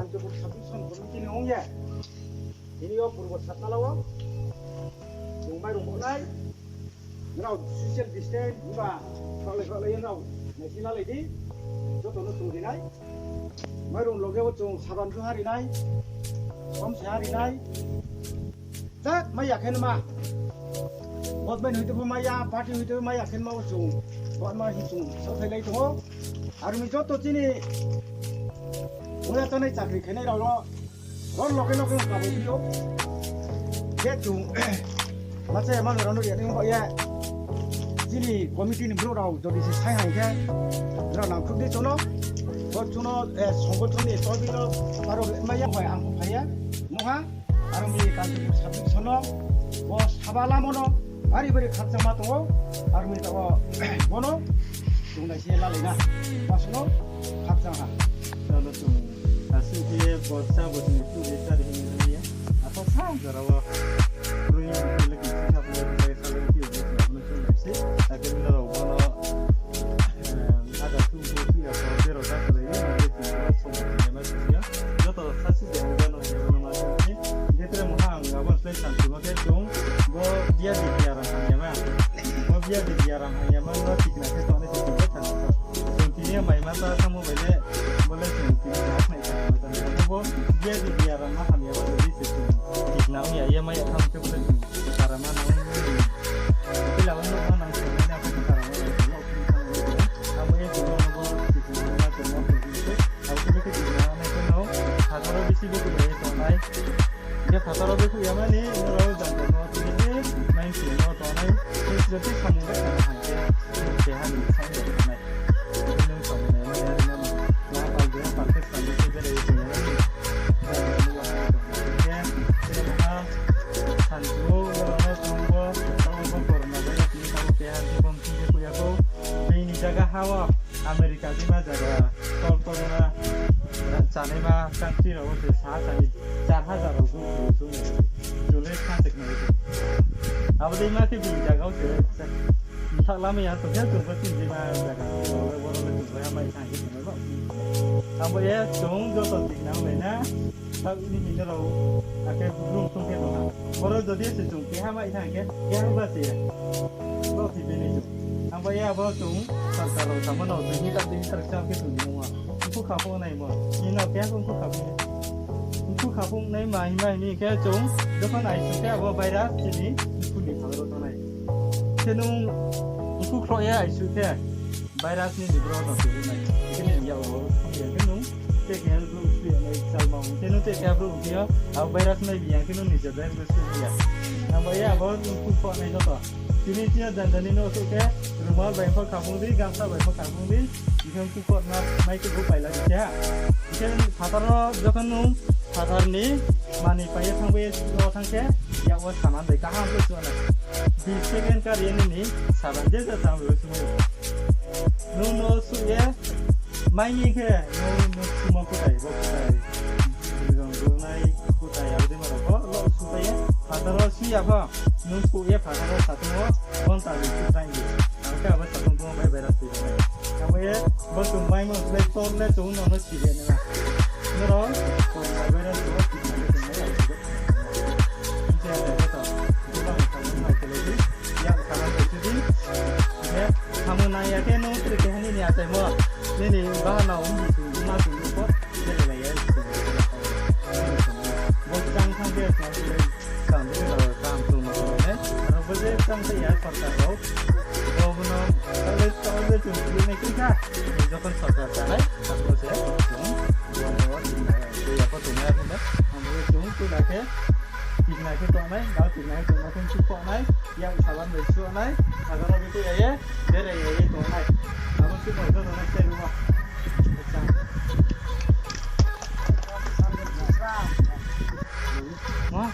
간접으로 사투선 보는 홍예 이니가 부르고 샀달라고 정말 오나이 nào social distance và gọi là yên nào này xin lại đi cho tôi nó tụi đi này mấy đồng lô kêu chung saban thứ hai đi này xóm xe đi này chắc mấy nhà khen mà một bên hơi từ mấy nhà party hơi từ mấy nhà khen mau chung bọn mà hình chung sao thấy lấy chung không à mình cho tôi chỉ này bây giờ này chặt thì cái này đâu đó nó lô cái cả bộ video chết chung mà xe mà nó điện không gọi vậy 지니 커미티는 브로라고 저기 사이하게 그러나 그게 저노 저노 선거촌이 저기로 바로 마야 거야 안 봐야 뭐가 아름이 간지 사비 선어 뭐 사발라모노 아리버리 각자마도 아름이 저거 뭐노 동네 시엘라리나 와서노 각자가 저는 좀 아시기에 버사 버스니 투지 짜리 있는데 아빠 상자라고 그러니 이렇게 생각하고 살을 키우고 있는 좀 있지 아까 오거나 나가 투고티야 저대로 가서래 이게 좀 맞으세요 저도 사실 내가는 이거는 맞지 이게 때문에 한번 플레이션 그거게 좀뭐 비아디야랑 하냐면 뭐 비아디야랑 하냐면 너 티그나게 전에 좀 괜찮았어 continunya main mata kamu boleh 뭐 비아디야랑 하면 어디 있어 나오냐 얘 마야 하면 좀 사람만 나오는 Fatara beku ya mani nurau jangan mau tinggi main sini mau tonai ini jadi kamu kan hanya sehat di sana tonai minum sama nenek nenek nah kalau dia pakai sambil kerja dari sini ya saya hantu orang tua orang corona banyak ini kamu sehat di pompi kuya kau ini jaga hawa Amerika di mana jaga kalau corona जाने में कंट्री रहो तो 4,000 रुपये जो ले खा सकते हैं अब देखिए मैं कि बिल जगह से थक लामे यार तो क्या तुम बच्चे जिमा जगह वो लोग तुम क्या मैं सांगे तुम्हें बात अब ये तुम जो तो दिखना है ना तब ini ini रहो आके रूम तुम क्या दोना और जो dia तुम क्या मैं सांगे क्या बात है वो भी नहीं जो अब ये अब तुम सरकार रो sama नो ini tak ini terkecam ke tuh semuaผู้ขับพวกไหนบ่นี่เราแก้ผู้ขับผู้ขับพวกไหนไม่มีแค่จงเดี๋ยวคนไหนสุดแค่ว่าไวรัสทีนี้ผู้หนีขับรถตัวไหนเช่นนู้ผู้ครอยไอ้สุดแค่ไวรัสนี่ดีบรอดตัวไหนแค่นี้ยาวอย่างแค่นู้เจ๊แค่รู้เปลี่ยนในสมองแค่นู้เจ๊แค่รู้เดียวเอาไวรัสไม่มีอย่างแค่นู้นี่จะได้รู้สึกอย่างนั่นว่าอย่างว่าผู้ครอยในตัวทีนี้ที่ดันดันนี่โน้ตแค่รู้ว่าใบพัดขับพวกนี้กำลังใบพัดขับพวกนี้이건 쿠퍼나 마이크 고 발라지야 이제는 바다로 저건 바다니 많이 빠에 상부에 저 상태 야와 사만 내가 한번 주어나 비세겐 까리니 사반제자 상부 수모 노노 수에 마이니게 노노 수모 쿠타이 고쿠타이 이런 거나이 쿠타이 어디 말고 로 수에 바다로 수야가 노 수에 바다로 사토 원타리 쿠타이 아까 뭐 사토 뭐 바이바라스 vậy bữa tụi bay mà lấy tôn lấy chúng nó chỉ điện này mà nó đó còn lại bây giờ chúng nó chỉ là cái này là chỉ cái này cái tao chúng ta phải làm cái này yang kalau itu di ya kamu nanya ke no ke hani ni ate mo ni bahan na umbi tu ma tu ko ni la ya bo sang sang dia sang dia sang tu ma ne ro bo je sang se ya sarkar ro no kalau tu ini kita যখন সরকার চালায় তারপর সে apa tu nak ni ambil jung tu nak ke tik nak ke tu nak dah tik nak tu nak tu kau nak yang salam besu nak agar orang itu ya dia ya tu nak kamu tu nak tu nak cari rumah Wah,